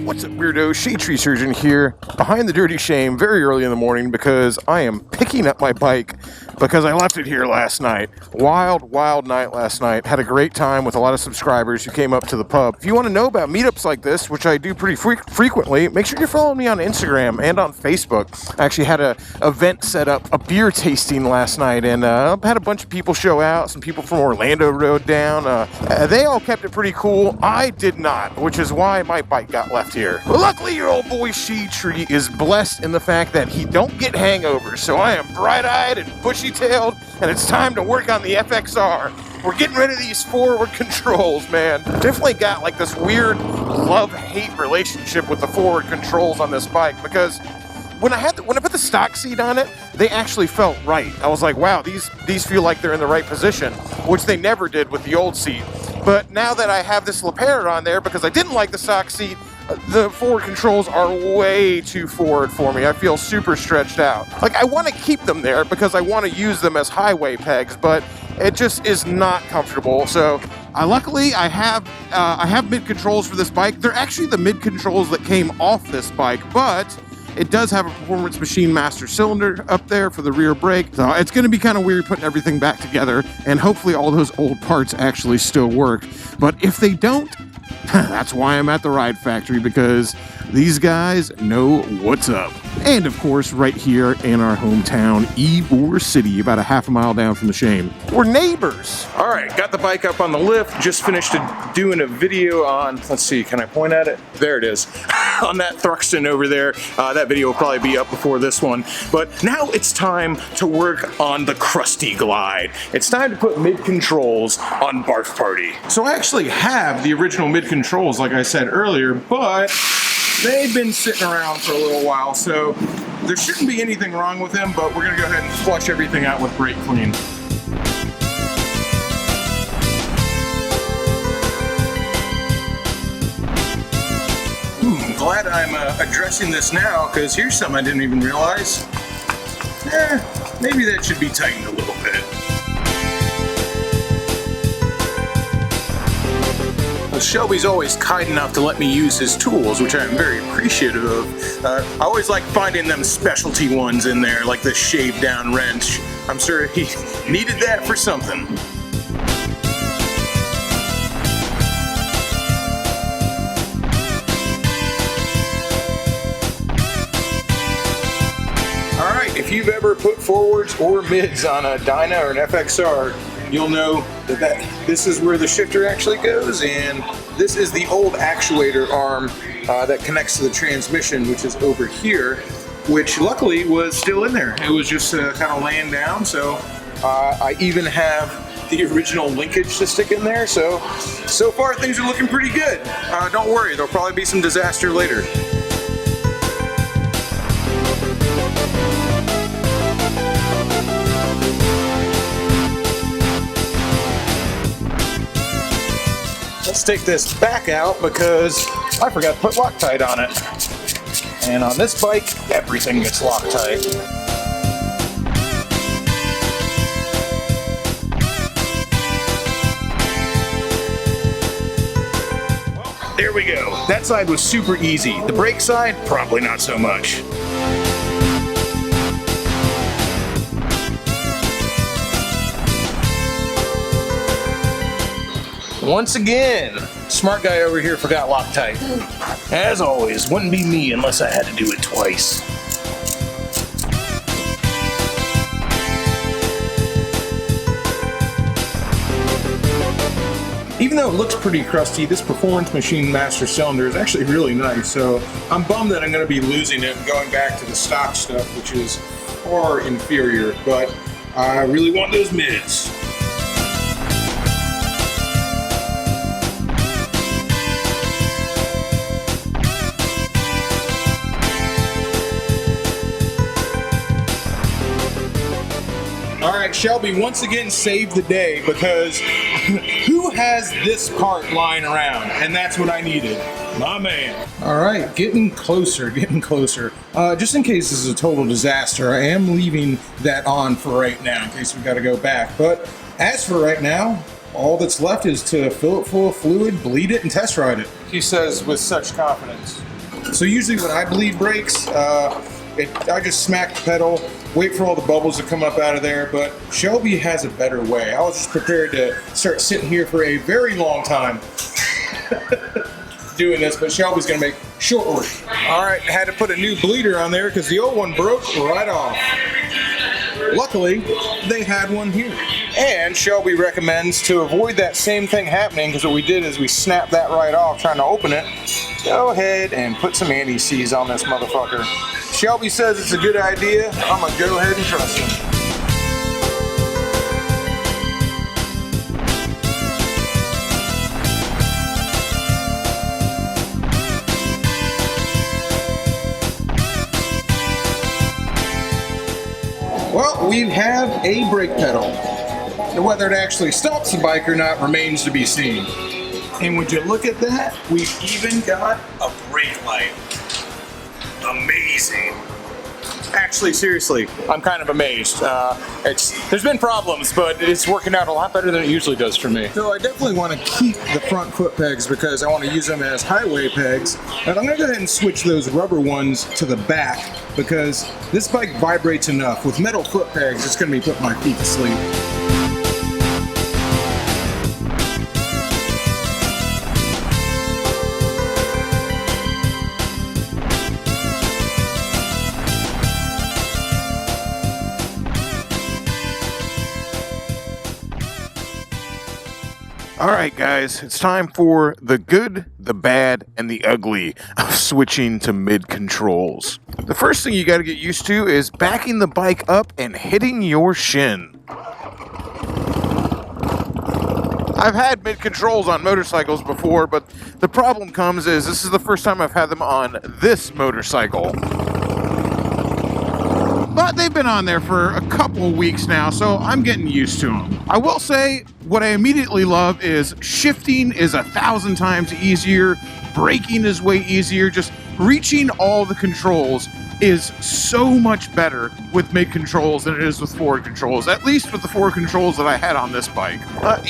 What's up, weirdo? Shadetree Surgeon here, behind the dirty shame, very early in the morning because I am picking up my bike because I left it here last night. Wild night last night. Had a great time with a lot of subscribers who came up to the pub. If you want to know about meetups like this, which I do pretty frequently, make sure you're following me on Instagram and on Facebook. I actually had an event set up, a beer tasting last night, and had a bunch of people show out. Some people from Orlando rode down. They all kept it pretty cool. I did not, which is why my bike got left here. But luckily, your old boy Shadetree is blessed in the fact that he don't get hangovers, so I am bright-eyed and bushy-tailed, and it's time to work on the FXR. We're getting rid of these forward controls, man. Definitely got like this weird love-hate relationship with the forward controls on this bike, because when I put the stock seat on it, they actually felt right. I was like, wow, these feel like they're in the right position, which they never did with the old seat. But now that I have this Lapera on there, because I didn't like the stock seat, the forward controls are way too forward for me. I feel super stretched out. Like, I want to keep them there because I want to use them as highway pegs, but it just is not comfortable. So luckily I have mid controls for this bike. They're actually the mid controls that came off this bike, but it does have a Performance Machine master cylinder up there for the rear brake. So it's going to be kind of weird putting everything back together, and hopefully all those old parts actually still work. But if they don't, that's why I'm at the Ride Factory, because these guys know what's up. And of course, right here in our hometown, Ybor City, about a half a mile down from the shame. We're neighbors. All right, got the bike up on the lift. Just finished doing a video on, let's see, can I point at it? There it is. On that Thruxton over there. That video will probably be up before this one. But now it's time to work on the Krusty Glide. It's time to put mid controls on Barf Party. So I actually have the original mid controls, like I said earlier, but they've been sitting around for a little while, so there shouldn't be anything wrong with them, but we're gonna go ahead and flush everything out with brake clean. Glad I'm addressing this now, because here's something I didn't even realize. Maybe that should be tightened a little bit. Well, Shelby's always kind enough to let me use his tools, which I'm very appreciative of. I always like finding them specialty ones in there, like the shave down wrench. I'm sure he needed that for something. If you've ever put forwards or mids on a Dyna or an FXR, you'll know that this is where the shifter actually goes, and this is the old actuator arm that connects to the transmission, which is over here, which luckily was still in there. It was just kind of laying down, so I even have the original linkage to stick in there, so far things are looking pretty good. Don't worry, there'll probably be some disaster later. Let's take this back out because I forgot to put Loctite on it. And on this bike, everything gets Loctite. Well, there we go. That side was super easy. The brake side, probably not so much. Once again, smart guy over here forgot Loctite. As always, wouldn't be me unless I had to do it twice. Even though it looks pretty crusty, this Performance Machine master cylinder is actually really nice, so I'm bummed that I'm going to be losing it and going back to the stock stuff, which is far inferior, but I really want those mids. Alright, Shelby once again saved the day, because who has this part lying around? And that's what I needed. My man. Alright, getting closer. Just in case this is a total disaster, I am leaving that on for right now in case we gotta go back. But as for right now, all that's left is to fill it full of fluid, bleed it, and test ride it. He says with such confidence. So usually when I bleed brakes, I just smack the pedal, wait for all the bubbles to come up out of there, but Shelby has a better way. I was just prepared to start sitting here for a very long time doing this, but Shelby's gonna make short work. All right, I had to put a new bleeder on there because the old one broke right off. Luckily, they had one here. And Shelby recommends, to avoid that same thing happening, because what we did is we snapped that right off trying to open it, go ahead and put some anti-seize on this motherfucker. Shelby says it's a good idea. I'm gonna go ahead and trust him. Well, we have a brake pedal. Whether it actually stops the bike or not remains to be seen. And would you look at that? We've even got a brake light. Amazing. Actually, seriously, I'm kind of amazed. There's been problems, but it's working out a lot better than it usually does for me. So I definitely want to keep the front foot pegs because I want to use them as highway pegs. And I'm going to go ahead and switch those rubber ones to the back because this bike vibrates enough. With metal foot pegs, it's going to be putting my feet to sleep. Alright guys, it's time for the good, the bad, and the ugly of switching to mid-controls. The first thing you gotta get used to is backing the bike up and hitting your shin. I've had mid-controls on motorcycles before, but the problem comes is this is the first time I've had them on this motorcycle. But they've been on there for a couple weeks now, so I'm getting used to them. I will say, what I immediately love is shifting is 1,000 times easier, braking is way easier, just reaching all the controls is so much better with mid controls than it is with forward controls, at least with the forward controls that I had on this bike.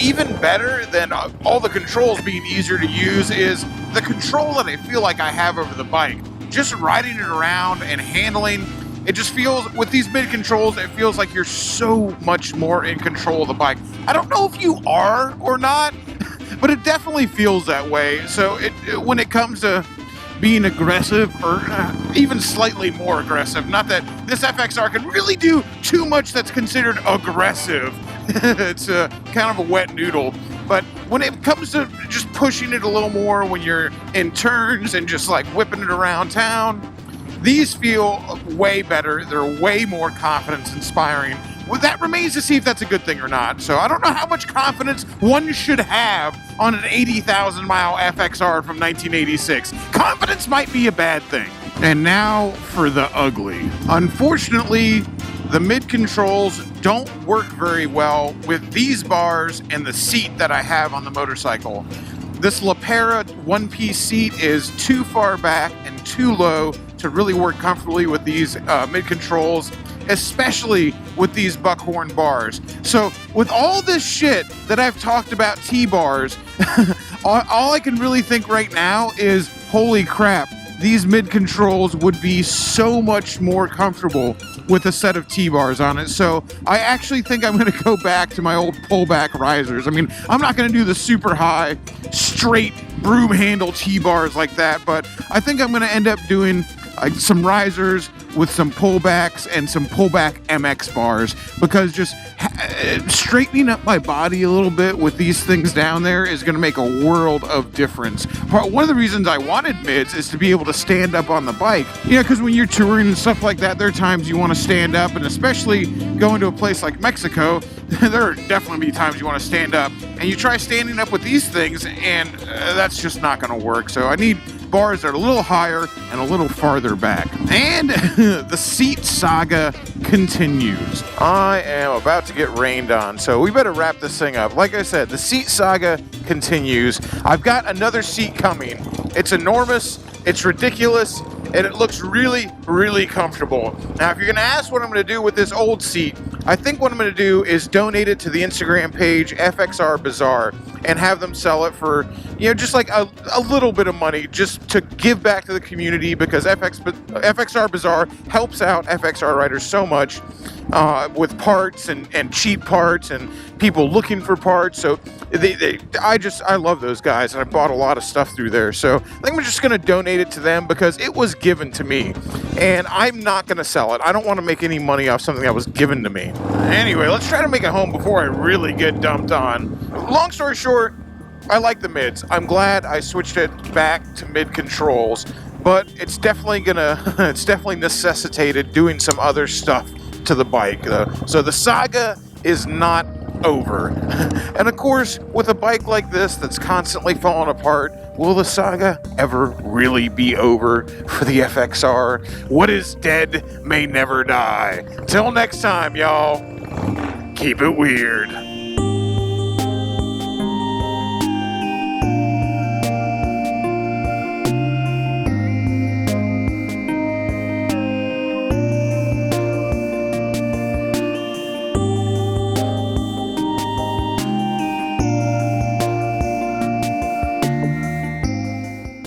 Even better than all the controls being easier to use is the control that I feel like I have over the bike. Just riding it around and handling. It just feels, with these mid controls, it feels like you're so much more in control of the bike. I don't know if you are or not, but it definitely feels that way. So when it comes to being aggressive or even slightly more aggressive, not that this FXR can really do too much that's considered aggressive. It's kind of a wet noodle. But when it comes to just pushing it a little more when you're in turns and just like whipping it around town, these feel way better. They're way more confidence-inspiring. Well, that remains to see if that's a good thing or not. So I don't know how much confidence one should have on an 80,000-mile FXR from 1986. Confidence might be a bad thing. And now for the ugly. Unfortunately, the mid-controls don't work very well with these bars and the seat that I have on the motorcycle. This LaPera one-piece seat is too far back and too low to really work comfortably with these mid-controls, especially with these buckhorn bars. So with all this shit that I've talked about T-bars, all I can really think right now is, holy crap, these mid-controls would be so much more comfortable with a set of T-bars on it. So I actually think I'm going to go back to my old pullback risers. I mean, I'm not going to do the super high, straight broom handle T-bars like that, but I think I'm going to end up doing some risers with some pullbacks and some pullback MX bars, because just straightening up my body a little bit with these things down there is going to make a world of difference. One of the reasons I wanted mids is to be able to stand up on the bike. You know, because when you're touring and stuff like that, there are times you want to stand up, and especially going to a place like Mexico, there are definitely times you want to stand up, and you try standing up with these things, and that's just not going to work. So I need bars that are a little higher and a little farther back. And the seat saga continues. I am about to get rained on, so we better wrap this thing up. Like I said, the seat saga continues. I've got another seat coming. It's enormous, it's ridiculous, and it looks really, really comfortable. Now, if you're gonna ask what I'm gonna do with this old seat, I think what I'm gonna do is donate it to the Instagram page, FXR Bazaar. and have them sell it for, just like a little bit of money, just to give back to the community, because FXR Bazaar helps out FXR riders so much with parts and cheap parts and people looking for parts. So I love those guys, and I bought a lot of stuff through there. So I think I'm just going to donate it to them because it was given to me, and I'm not going to sell it. I don't want to make any money off something that was given to me. Anyway, let's try to make it home before I really get dumped on. Long story short, I like the mids. I'm glad I switched it back to mid controls, but it's definitely necessitated doing some other stuff to the bike. So the saga is not over. And of course, with a bike like this that's constantly falling apart, will the saga ever really be over for the FXR? What is dead may never die. Till next time, y'all, keep it weird.